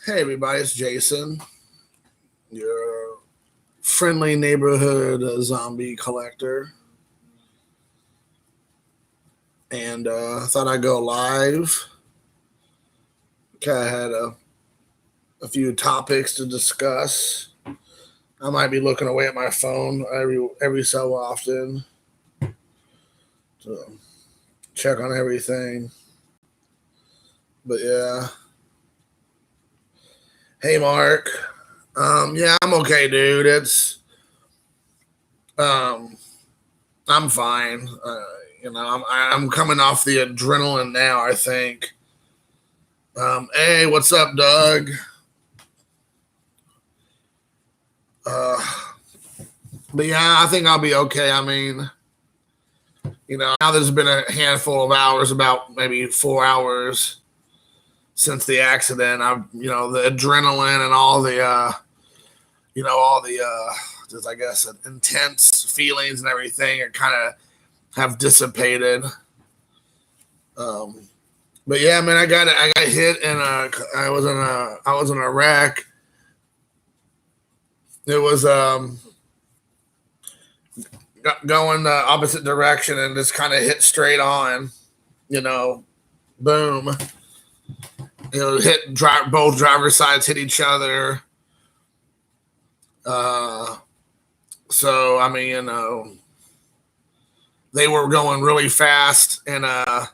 Hey everybody, it's Jason, your friendly neighborhood zombie collector. And I thought I'd go live. Kind of had a few topics to discuss. I might be looking away at my phone every so often to check on everything. But yeah. Hey Mark. Yeah, I'm okay, dude. Um I'm fine. I'm coming off the adrenaline now. I think. Hey, what's up, Doug? Uh, but yeah, I think I'll be okay. I mean, now there's been a handful of hours, about maybe 4 hours since the accident. The adrenaline and all the, just I guess, intense feelings and everything are kind of have dissipated. Um, but yeah, man, I got hit and I was in a wreck. It was going the opposite direction and just kind of hit straight on. You know, boom. Both driver's sides hit each other. So I mean, they were going really fast in a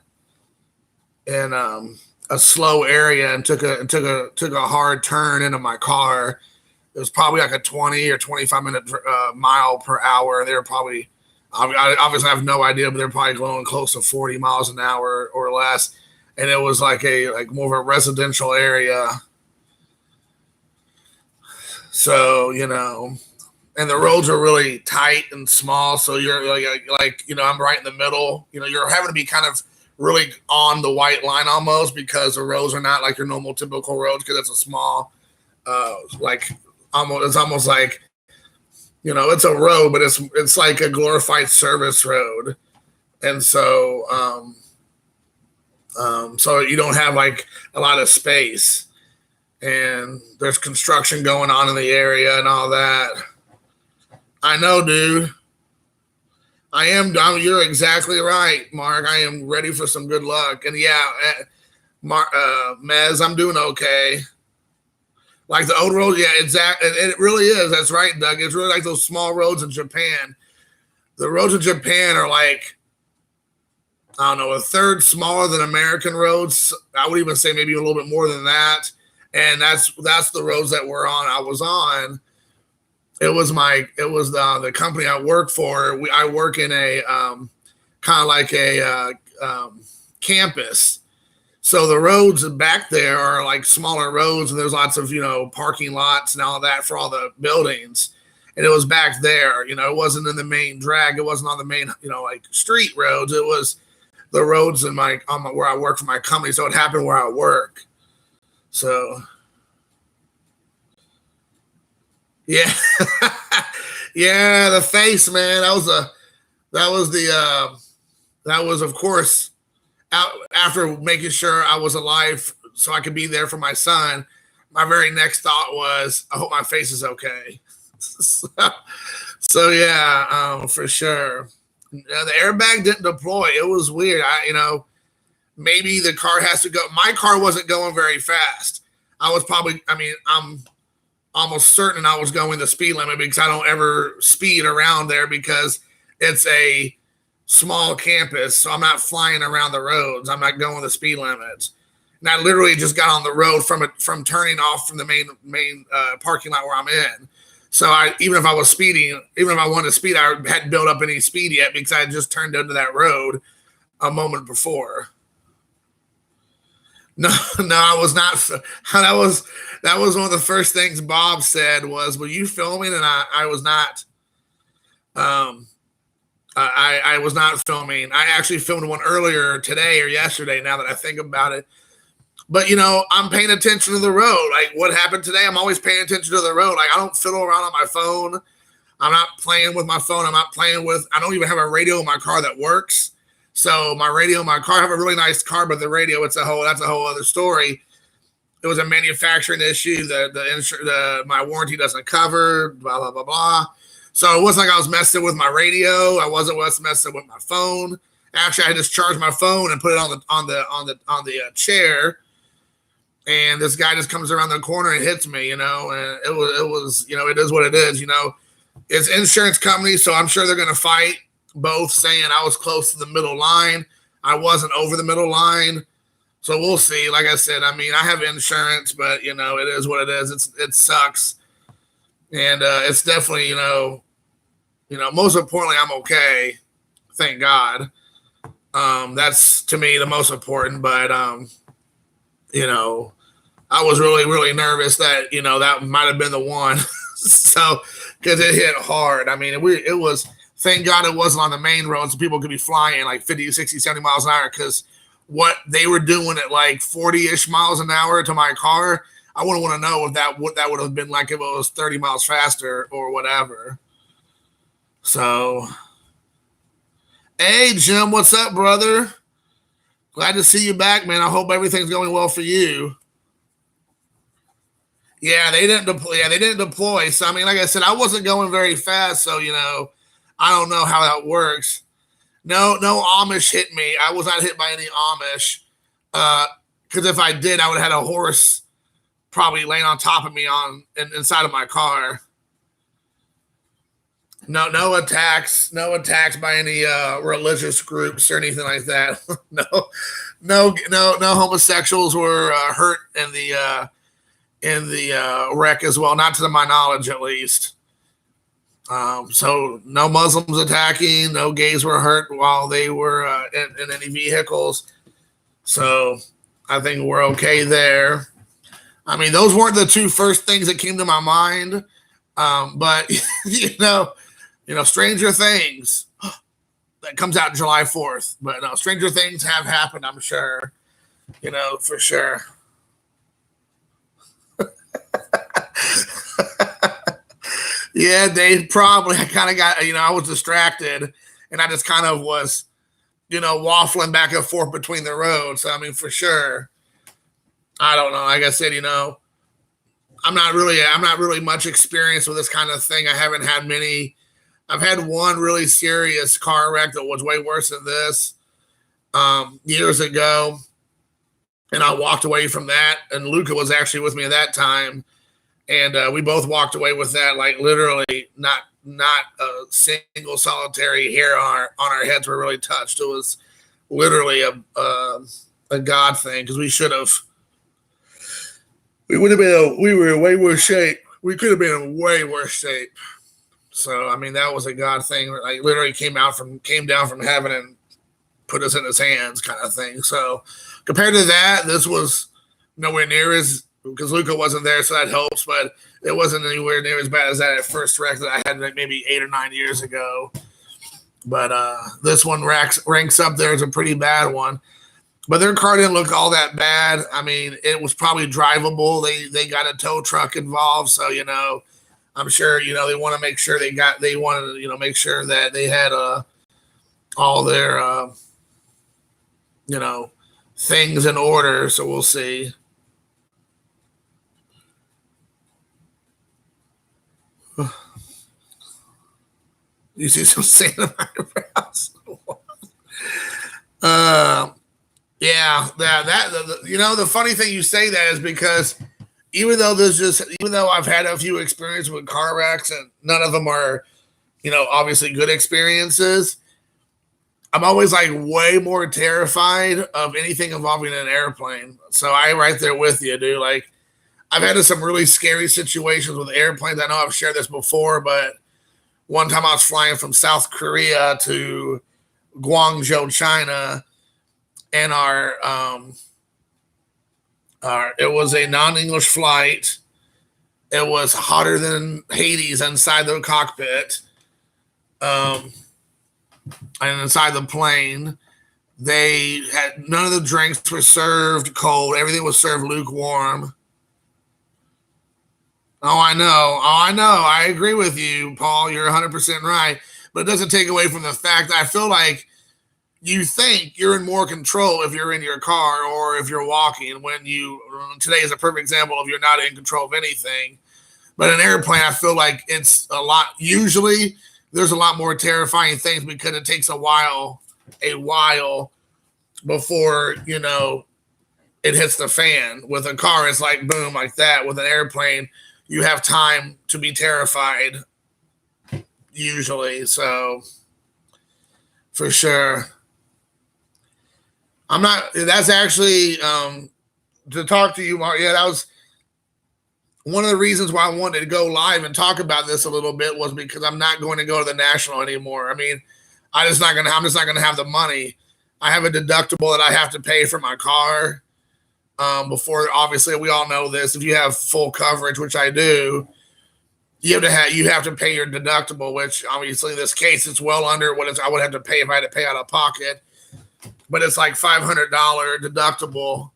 slow area and took a hard turn into my car. It was probably like a 20 or 25-minute mile per hour. They were probably, I obviously have no idea, but they're probably going close to 40 miles an hour or less. And it was like more of a residential area. So, and the roads are really tight and small. So you're I'm right in the middle. You're having to be kind of really on the white line almost, because the roads are not like your normal typical roads, because it's a small, it's almost like, it's a road, but it's like a glorified service road. And so, so you don't have like a lot of space, and there's construction going on in the area and all that. I know, dude. You're exactly right, Mark. I am ready for some good luck. And yeah, Mez, I'm doing okay. Like the old road, yeah, exactly. It really is. That's right, Doug. It's really like those small roads in Japan. The roads in Japan are like, I don't know, a third smaller than American roads. I would even say maybe a little bit more than that. And that's the roads that I was on. It was the company I work for. I work in a kind of like a campus. So the roads back there are like smaller roads, and there's lots of, parking lots and all of that for all the buildings. And it was back there, it wasn't in the main drag. It wasn't on the main, like street roads. It was the roads where I work for my company. So it happened where I work. So yeah. Yeah, the face, man. That was of course after making sure I was alive so I could be there for my son. My very next thought was, I hope my face is okay. So yeah, for sure. The airbag didn't deploy. It was weird. Maybe the car has to go. My car wasn't going very fast. I'm almost certain I was going the speed limit, because I don't ever speed around there, because it's a small campus. So I'm not flying around the roads. I'm not going the speed limits. And I literally just got on the road from turning off from the main parking lot where I'm in. So even if I was speeding, even if I wanted to speed, I hadn't built up any speed yet, because I had just turned into that road a moment before. No, I was not. That was one of the first things Bob said was, "Were you filming?" And I was not. I was not filming. I actually filmed one earlier today or yesterday, now that I think about it. But I'm paying attention to the road. Like what happened today, I'm always paying attention to the road. Like I don't fiddle around on my phone. I'm not playing with my phone. I don't even have a radio in my car that works. So my radio in my car, I have a really nice car, but the radio, that's a whole other story. it was a manufacturing issue. My warranty doesn't cover. Blah blah blah blah. So it wasn't like I was messing with my radio. I wasn't messing with my phone. Actually, I just charged my phone and put it on the chair. And this guy just comes around the corner and hits me, and it was, it is what it is, It's insurance company, so I'm sure they're going to fight, both saying I was close to the middle line. I wasn't over the middle line. So we'll see. Like I said, I mean, I have insurance, but, it is what it is. It sucks. And it's definitely, most importantly, I'm okay. Thank God. That's, to me, the most important. But, I was really, really nervous that, that might have been the one. So, because it hit hard. I mean, it was, thank God it wasn't on the main road so people could be flying like 50, 60, 70 miles an hour, because what they were doing at like 40-ish miles an hour to my car, I wouldn't want to know what that would have been like if it was 30 miles faster or whatever. So, hey, Jim, what's up, brother? Glad to see you back, man. I hope everything's going well for you. Yeah, they didn't deploy. Yeah, they didn't deploy. So, I mean, like I said, I wasn't going very fast. So, I don't know how that works. No Amish hit me. I was not hit by any Amish. Because if I did, I would have had a horse probably laying on top of me inside of my car. No attacks by any religious groups or anything like that. No homosexuals were hurt in the wreck as well, not to my knowledge at least. So no Muslims attacking, no gays were hurt while they were in any vehicles. So I think we're okay there. I mean, those weren't the two first things that came to my mind. But Stranger Things that comes out July 4th. But no, Stranger Things have happened, I'm sure. For sure. Yeah, Dave, probably. I kind of got, I was distracted and I just kind of was, waffling back and forth between the roads. So, I mean, for sure. I don't know. Like I said, I'm not really much experience with this kind of thing. I haven't had many. I've had one really serious car wreck that was way worse than this years ago. And I walked away from that. And Luca was actually with me at that time. And we both walked away with that, like literally not a single solitary hair on our heads were really touched. It was literally a God thing, because we were in way worse shape. We could have been in way worse shape. So, I mean, that was a God thing. Like literally came down from heaven and put us in his hands kind of thing. So compared to that, this was nowhere near as, because Luca wasn't there, so that helps, but it wasn't anywhere near as bad as that first wreck that I had like maybe 8 or 9 years ago. But this one ranks up there as a pretty bad one. But their car didn't look all that bad. I mean, it was probably drivable. They got a tow truck involved, so I'm sure they want to make sure make sure that they had all their things in order. So we'll see. You see some sand in my eyebrows. Yeah, the funny thing you say that is because even though I've had a few experiences with car wrecks and none of them are, obviously good experiences, I'm always like way more terrified of anything involving an airplane. So I'm right there with you, dude. Like I've had some really scary situations with airplanes. I know I've shared this before, but one time I was flying from South Korea to Guangzhou, China, and it was a non-English flight. It was hotter than Hades inside the cockpit, and inside the plane. They had none of the drinks were served cold. Everything was served lukewarm. Oh, I know. I agree with you, Paul. You're 100% right. But it doesn't take away from the fact that I feel like you think you're in more control if you're in your car or if you're walking. When today is a perfect example of you're not in control of anything. But an airplane, I feel like it's a lot. Usually, there's a lot more terrifying things because it takes a while before it hits the fan. With a car, it's like boom, like that. With an airplane, you have time to be terrified. Usually, so for sure. I'm not. That's actually to talk to you, Mark. Yeah, that was one of the reasons why I wanted to go live and talk about this a little bit, was because I'm not going to go to the National anymore. I mean, I'm just not gonna have the money. I have a deductible that I have to pay for my car. Before, obviously, we all know this. If you have full coverage, which I do, you have to pay your deductible. Which obviously, in this case, it's well under what I would have to pay if I had to pay out of pocket. But it's like $500 deductible,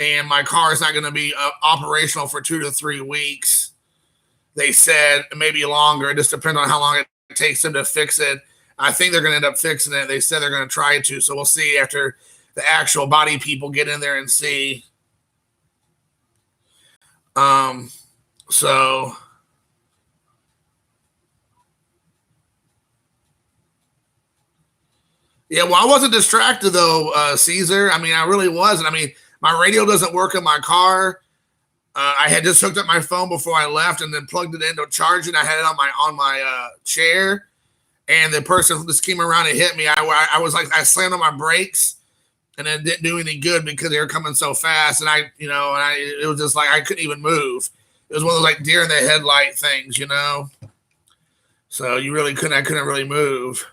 and my car is not going to be operational for 2 to 3 weeks. They said maybe longer. It just depends on how long it takes them to fix it. I think they're going to end up fixing it. They said they're going to try to. So we'll see after the actual body people get in there and see. So yeah, well, I wasn't distracted though, Caesar. I mean, I really wasn't. I mean, my radio doesn't work in my car. I had just hooked up my phone before I left and then plugged it in to charge it. I had it on my chair, and the person just came around and hit me. I was like, I slammed on my brakes, and it didn't do any good because they were coming so fast. And it was just like I couldn't even move. It was one of those like deer in the headlight things, So you really couldn't. I couldn't really move.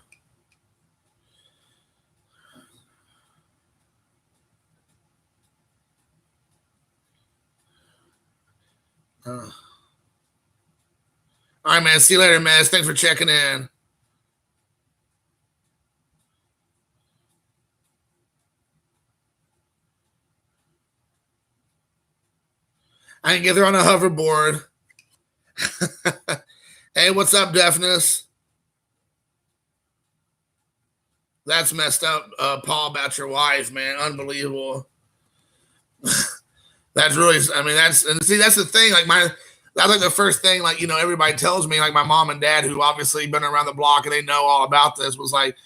All right, man. See you later, man. Thanks for checking in. I can get there on a hoverboard. Hey, what's up, Deafness? That's messed up, Paul, about your wife, man. Unbelievable. That's really, I mean, that's the thing. That's like the first thing, everybody tells me, like my mom and dad, who obviously been around the block and they know all about this, was like,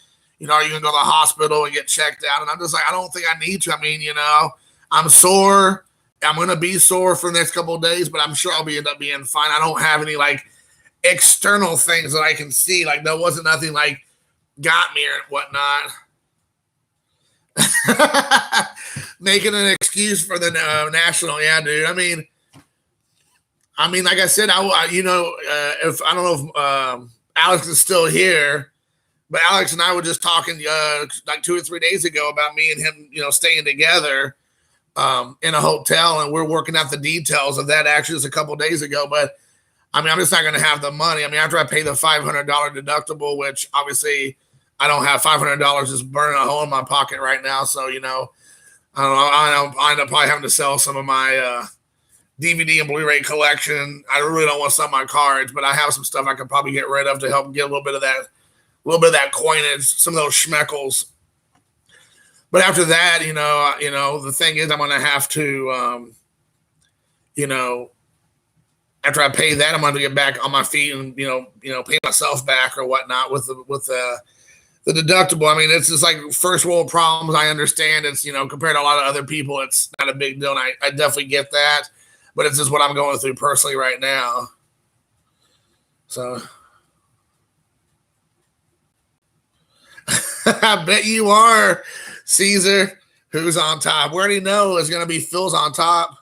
are you gonna go to the hospital and get checked out? And I'm just like, I don't think I need to. I mean, I'm sore. I'm gonna be sore for the next couple of days, but I'm sure I'll end up being fine. I don't have any like external things that I can see. Like there wasn't nothing like got me or whatnot. Making an excuse for the National, yeah, dude. I mean, like I said, if I don't know if Alex is still here, but Alex and I were just talking like 2 or 3 days ago about me and him, staying together in a hotel, and we're working out the details of that. Actually, just a couple of days ago, but I mean, I'm just not going to have the money. I mean, after I pay the $500 deductible, which obviously I don't have $500 just burning a hole in my pocket right now. So, I don't know. I end up probably having to sell some of my DVD and Blu-ray collection. I really don't want to sell my cards, but I have some stuff I could probably get rid of to help get a little bit of that coinage, some of those schmeckles. But after that, the thing is, I'm going to have to, after I pay that, I'm going to get back on my feet and, pay myself back or whatnot with the deductible. I mean, it's just like first world problems. I understand it's, compared to a lot of other people, it's not a big deal. And I definitely get that, but it's just what I'm going through personally right now. So I bet you are, Caesar. Who's on top? We already know it's going to be Phil's on top.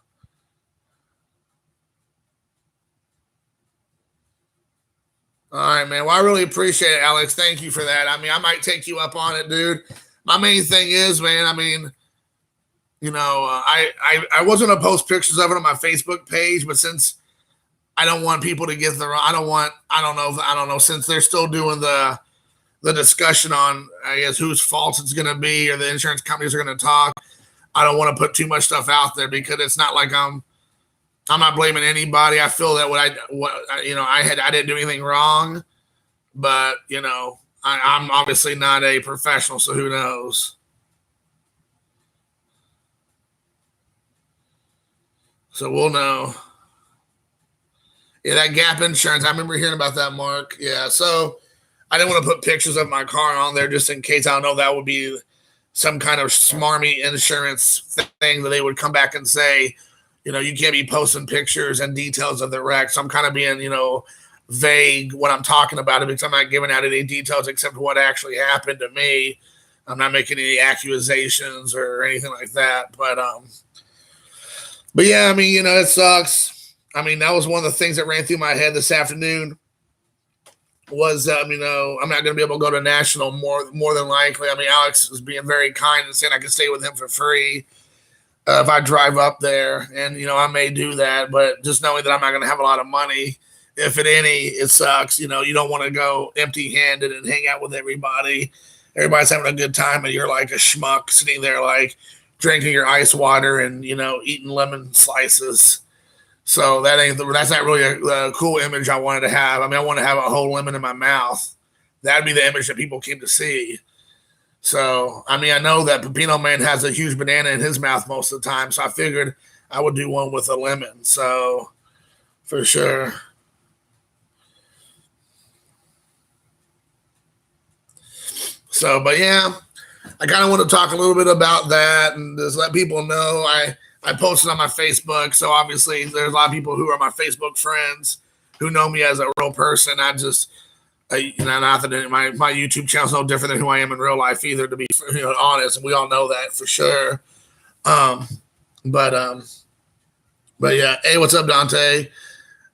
All right, man. Well, I really appreciate it, Alex. Thank you for that. I mean, I might take you up on it, dude. My main thing is, man, I mean, I wasn't going to post pictures of it on my Facebook page, but since I don't want people to get I don't know, since they're still doing the discussion on, I guess, whose fault it's going to be, or the insurance companies are going to talk, I don't want to put too much stuff out there because it's not like I'm not blaming anybody. I feel that I didn't do anything wrong, but I'm obviously not a professional, so who knows? So we'll know. Yeah, that Gap insurance. I remember hearing about that, Mark. Yeah, so I didn't want to put pictures of my car on there just in case. I don't know that would be some kind of smarmy insurance thing that they would come back and say, you can't be posting pictures and details of the wreck. So I'm kind of being, vague when I'm talking about it because I'm not giving out any details except what actually happened to me. I'm not making any accusations or anything like that. But yeah, I mean, it sucks. I mean, that was one of the things that ran through my head this afternoon was, I'm not going to be able to go to National more than likely. I mean, Alex was being very kind and saying I could stay with him for free if I drive up there. And, I may do that, but just knowing that I'm not going to have a lot of money, if at any, it sucks. You don't want to go empty handed and hang out with everybody. Everybody's having a good time and you're like a schmuck sitting there like drinking your ice water and, eating lemon slices. So that's not really a cool image I wanted to have. I mean, I want to have a whole lemon in my mouth. That'd be the image that people came to see. So, I mean, I know that Pepino Man has a huge banana in his mouth most of the time. So I figured I would do one with a lemon. So, for sure. So, but yeah, I kind of want to talk a little bit about that and just let people know I posted on my Facebook. So obviously there's a lot of people who are my Facebook friends who know me as a real person. Not that my YouTube channel is no different than who I am in real life either, to be honest. And we all know that for sure. But yeah. Hey, what's up, Dante?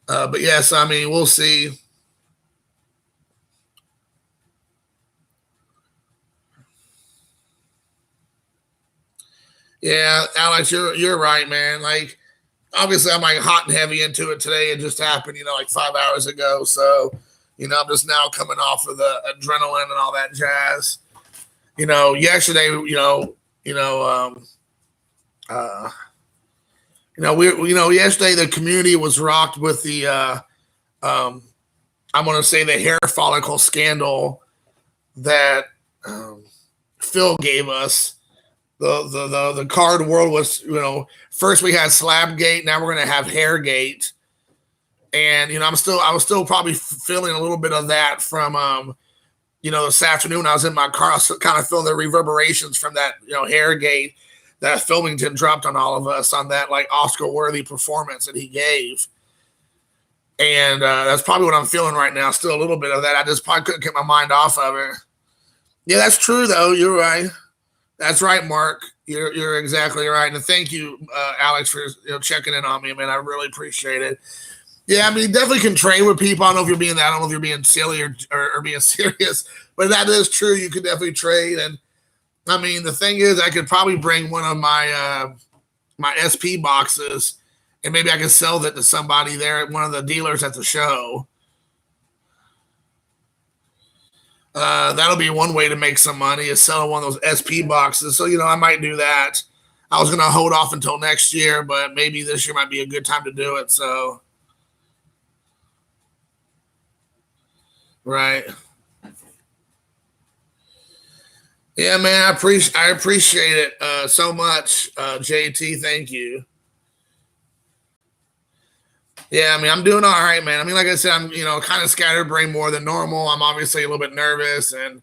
But yes, I mean, we'll see. Yeah, Alex, you're right, man. Like, obviously, I'm like hot and heavy into it today. It just happened, like 5 hours ago. So, I'm just now coming off of the adrenaline and all that jazz. Yesterday, yesterday the community was rocked with the, I'm going to say the hair follicle scandal that Phil gave us. The card world was, first we had Slabgate, now we're going to have Hairgate, and I was still probably feeling a little bit of that from, this afternoon I was in my car, I was kind of feeling the reverberations from that, Hairgate that Filmington dropped on all of us on that like Oscar-worthy performance that he gave, and that's probably what I'm feeling right now. Still a little bit of that. I just probably couldn't get my mind off of it. Yeah, that's true though. You're right. That's right, Mark. You're exactly right, and thank you, Alex, for checking in on me, man. I really appreciate it. Yeah, I mean, definitely can trade with people. I don't know if you're being that. I don't know if you're being silly or being serious, but that is true. You could definitely trade, and I mean, the thing is, I could probably bring one of my my SP boxes, and maybe I could sell that to somebody there at one of the dealers at the show. That'll be one way to make some money is selling one of those SP boxes. So, I might do that. I was going to hold off until next year, but maybe this year might be a good time to do it. So, right. Yeah, man, I appreciate it so much, JT. Thank you. Yeah, I mean, I'm doing all right, man. I mean, like I said, I'm kind of scatterbrained more than normal. I'm obviously a little bit nervous and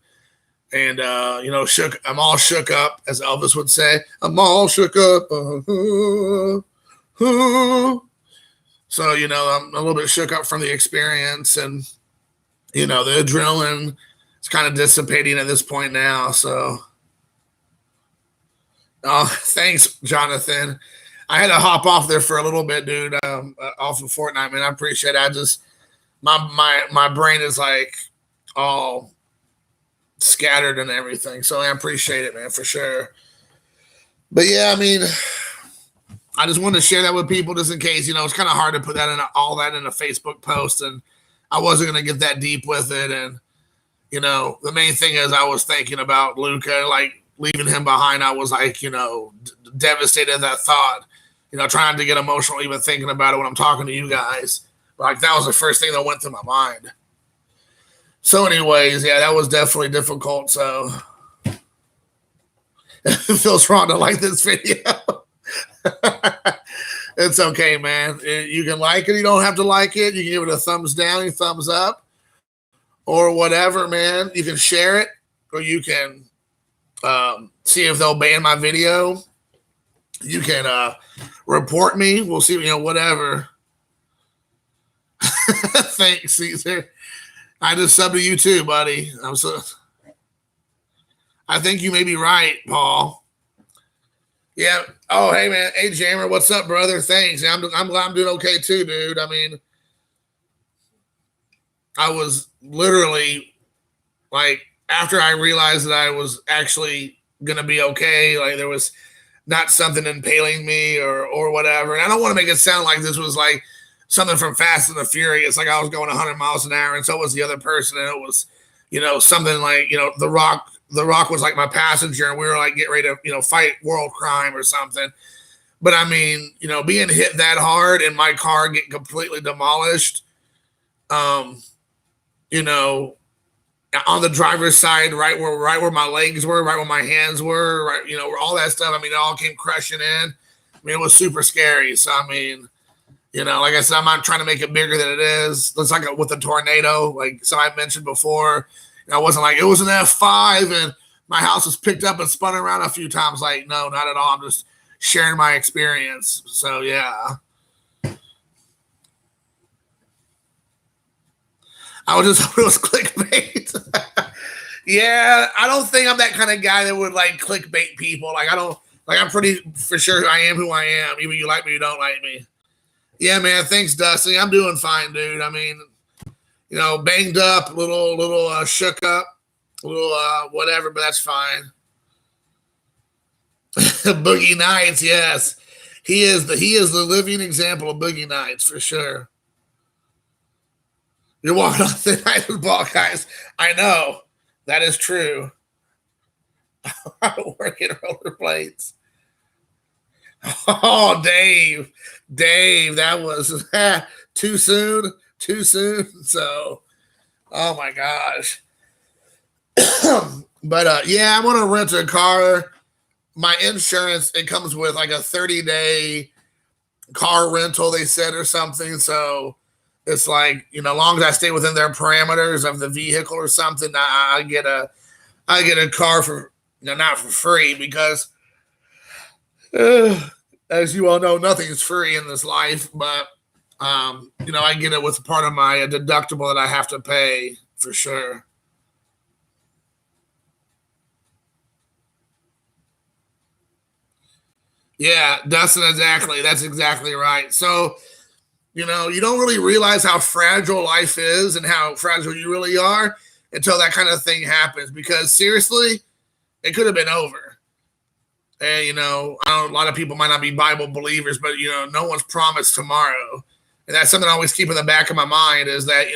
shook. I'm all shook up, as Elvis would say. I'm all shook up. So I'm a little bit shook up from the experience, and the adrenaline is kind of dissipating at this point now. So, oh, thanks, Jonathan. I had to hop off there for a little bit, dude. Off of Fortnite, man. I appreciate it. I just my brain is like all scattered and everything. So I appreciate it, man, for sure. But yeah, I mean, I just wanted to share that with people just in case. It's kind of hard to put all that in a Facebook post, and I wasn't gonna get that deep with it. And the main thing is I was thinking about Luca, like leaving him behind. I was like, devastated at that thought. Trying to get emotional even thinking about it when I'm talking to you guys. Like that was the first thing that went through my mind. So, anyways, yeah, that was definitely difficult. So, it feels wrong to like this video. It's okay, man. You can like it. You don't have to like it. You can give it a thumbs down, a thumbs up, or whatever, man. You can share it, or you can see if they'll ban my video. You can report me. We'll see, whatever. Thanks, Caesar. I just subbed to you too, buddy. I think you may be right, Paul. Yeah. Oh, hey, man. Hey, Jammer. What's up, brother? Thanks. I'm glad I'm doing okay too, dude. I mean, I was literally like, after I realized that I was actually going to be okay, like there was not something impaling me or whatever. And I don't want to make it sound like this was like something from Fast and the Furious, like I was going 100 miles an hour and so was the other person. And it was, something like, The Rock was like my passenger and we were like getting ready to, fight world crime or something. But I mean, being hit that hard and my car getting completely demolished, on the driver's side, right where my legs were, right where my hands were, right, where all that stuff. I mean, it all came crushing in. I mean, it was super scary. So I mean, like I said, I'm not trying to make it bigger than it is. It's like with the tornado, like I mentioned before. I wasn't like it was an F5 and my house was picked up and spun around a few times. Like, no, not at all. I'm just sharing my experience. So yeah. I was just hoping it was clickbait. Yeah, I don't think I'm that kind of guy that would like clickbait people. Like I'm pretty for sure I am who I am. Either you like me or you don't like me. Yeah, man. Thanks, Dusty. I'm doing fine, dude. I mean, banged up, little shook up, little whatever, but that's fine. Boogie Nights, yes. He is the living example of Boogie Nights for sure. You're walking on thin ice with ball guys. I know. That is true. I work in rollerblades. Oh, Dave, that was too soon. So, oh my gosh. But yeah, I'm gonna rent a car. My insurance, it comes with like a 30-day car rental, they said, or something. So it's like, as long as I stay within their parameters of the vehicle or something, I get a car for not for free because as you all know, nothing is free in this life, but I get it with part of my deductible that I have to pay for sure. Yeah, Dustin, exactly. That's exactly right. So, you don't really realize how fragile life is and how fragile you really are until that kind of thing happens. Because seriously, it could have been over. And, I know a lot of people might not be Bible believers, but, no one's promised tomorrow. And that's something I always keep in the back of my mind is that,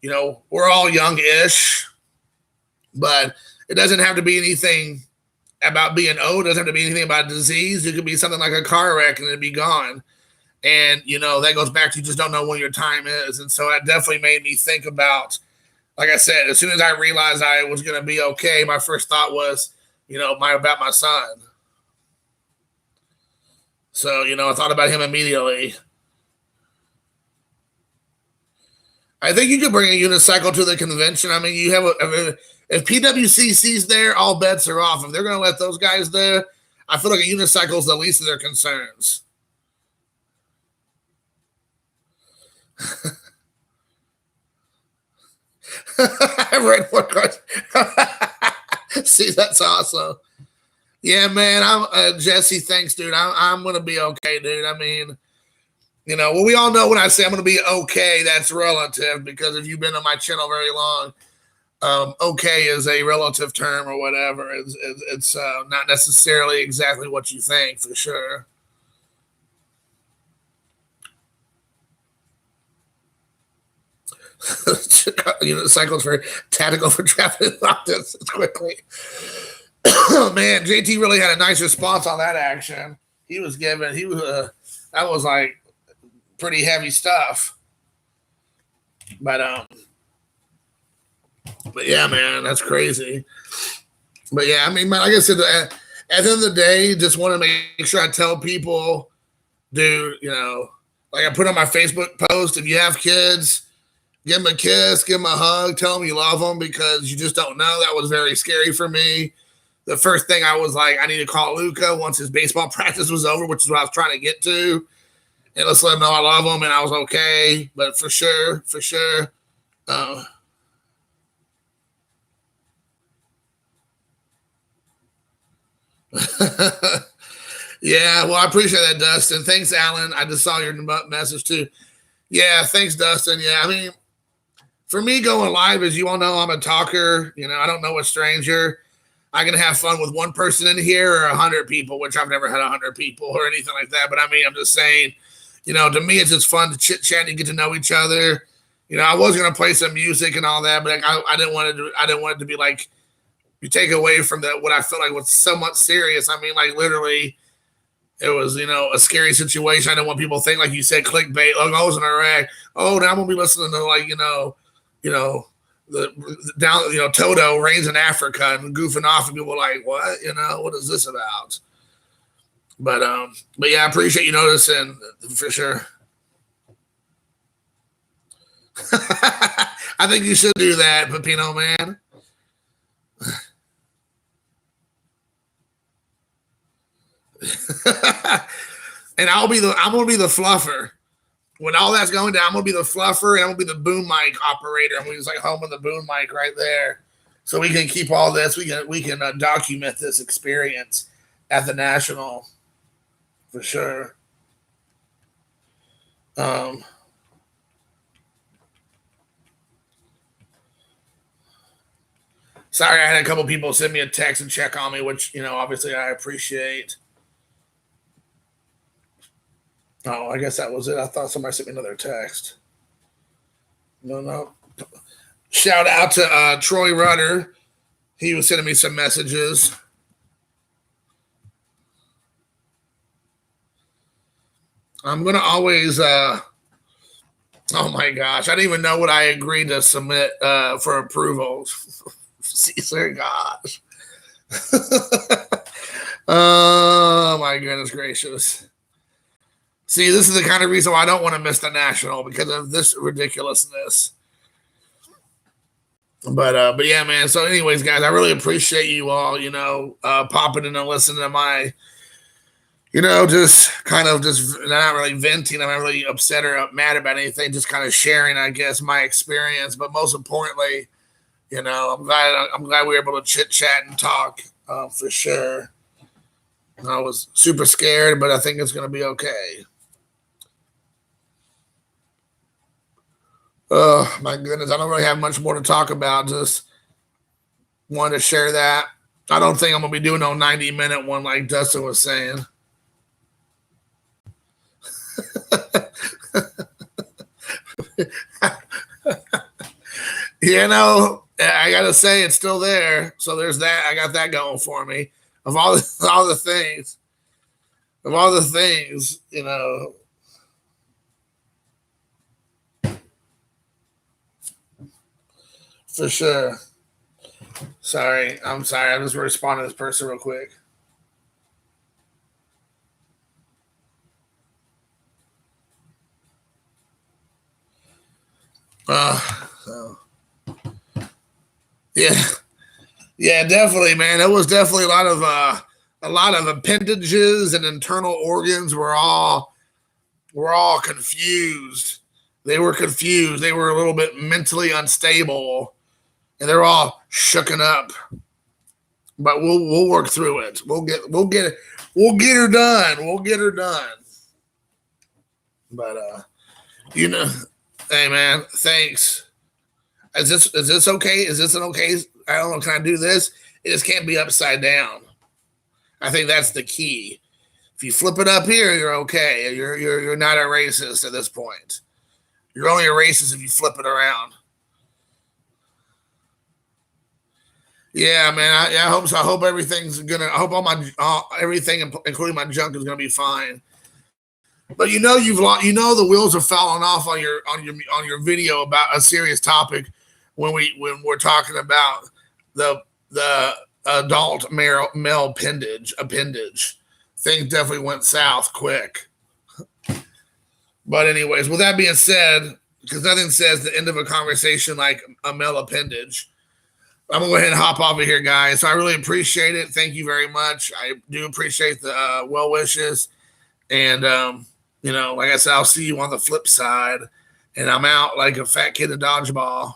we're all young-ish, but it doesn't have to be anything about being old. It doesn't have to be anything about disease. It could be something like a car wreck and it'd be gone. And, that goes back to you just don't know when your time is. And so that definitely made me think about, like I said, as soon as I realized I was going to be okay, my first thought was, about my son. So, I thought about him immediately. I think you could bring a unicycle to the convention. I mean, you have if PWCC's there, all bets are off. If they're going to let those guys there, I feel like a unicycle is the least of their concerns. I read one card. See, that's awesome. Yeah, man. I'm Jesse. Thanks, dude. I'm gonna be okay, dude. I mean, well, we all know when I say I'm gonna be okay, that's relative because if you've been on my channel very long, okay is a relative term or whatever. It's not necessarily exactly what you think for sure. Cycles for tactical for traffic this quickly. Man, JT really had a nice response on that action. That was like pretty heavy stuff. But But yeah, man, that's crazy. But yeah, I mean, man, like I said, at the end of the day, just want to make sure I tell people, dude, like I put on my Facebook post, if you have kids, give them a kiss, give them a hug, tell them you love them, because you just don't know. That was very scary for me. The first thing I was like, I need to call Luca once his baseball practice was over, which is what I was trying to get to. And let's let him know I love him and I was okay. But for sure. Yeah, well, I appreciate that, Dustin. Thanks, Alan. I just saw your message too. Yeah, thanks, Dustin. Yeah, I mean, for me, going live, as you all know, I'm a talker. I don't know a stranger. I can have fun with one person in here or 100 people, which I've never had 100 people or anything like that. But I mean, I'm just saying, to me, it's just fun to chit chat and get to know each other. I was gonna play some music and all that, but I didn't want it to be like you take away from what I felt like was somewhat serious. I mean, like literally, it was a scary situation. I didn't want people to think, like you said, clickbait. Like, I was in Iraq. Oh, now I'm gonna be listening to like the down Toto reigns in Africa and goofing off, and people are like, what what is this about? But yeah, I appreciate you noticing for sure. I think you should do that, Pepino man. And I'm gonna be the fluffer. When all that's going down, I'm gonna be the fluffer and I'm gonna be the boom mic operator. I'm gonna use like home of the boom mic right there, so we can keep all this. We can document this experience at the National for sure. Sorry, I had a couple people send me a text and check on me, which obviously I appreciate. Oh, I guess that was it. I thought somebody sent me another text. No. Shout out to Troy Rudder. He was sending me some messages. I'm going to always, oh my gosh, I didn't even know what I agreed to submit for approval. Caesar, gosh. Oh my goodness gracious. See, this is the kind of reason why I don't want to miss the National, because of this ridiculousness. But yeah, man. So, anyways, guys, I really appreciate you all, popping in and listening to my, just kind of just not really venting. I'm not really upset or mad about anything. Just kind of sharing, I guess, my experience. But most importantly, I'm glad we were able to chit chat and talk for sure. I was super scared, but I think it's going to be okay. Oh my goodness, I don't really have much more to talk about. Just wanted to share that. I don't think I'm gonna be doing no 90-minute one like Dustin was saying. I gotta say it's still there. So there's that. I got that going for me. Of all the things, for sure. Sorry. I'm sorry. I'm just responding to this person real quick. So. Yeah, definitely, man. It was definitely a lot of appendages and internal organs were all confused. They were confused. They were a little bit mentally unstable, and they're all shooken up. But we'll work through it. We'll get her done. We'll get her done. But hey man, thanks. Is this okay? Is this an okay? I don't know. Can I do this? It just can't be upside down. I think that's the key. If you flip it up here, you're okay. You're not a racist at this point. You're only a racist if you flip it around. Yeah, man. I hope so. I hope everything's gonna. I hope everything, including my junk, is gonna be fine. But the wheels are falling off on your video about a serious topic. when we're talking about the adult male appendage. Things definitely went south quick. But anyways, with that being said, because nothing says the end of a conversation like a male appendage, I'm gonna go ahead and hop off of here, guys. So I really appreciate it. Thank you very much. I do appreciate the well wishes, and like I said, I'll see you on the flip side. And I'm out like a fat kid in dodgeball.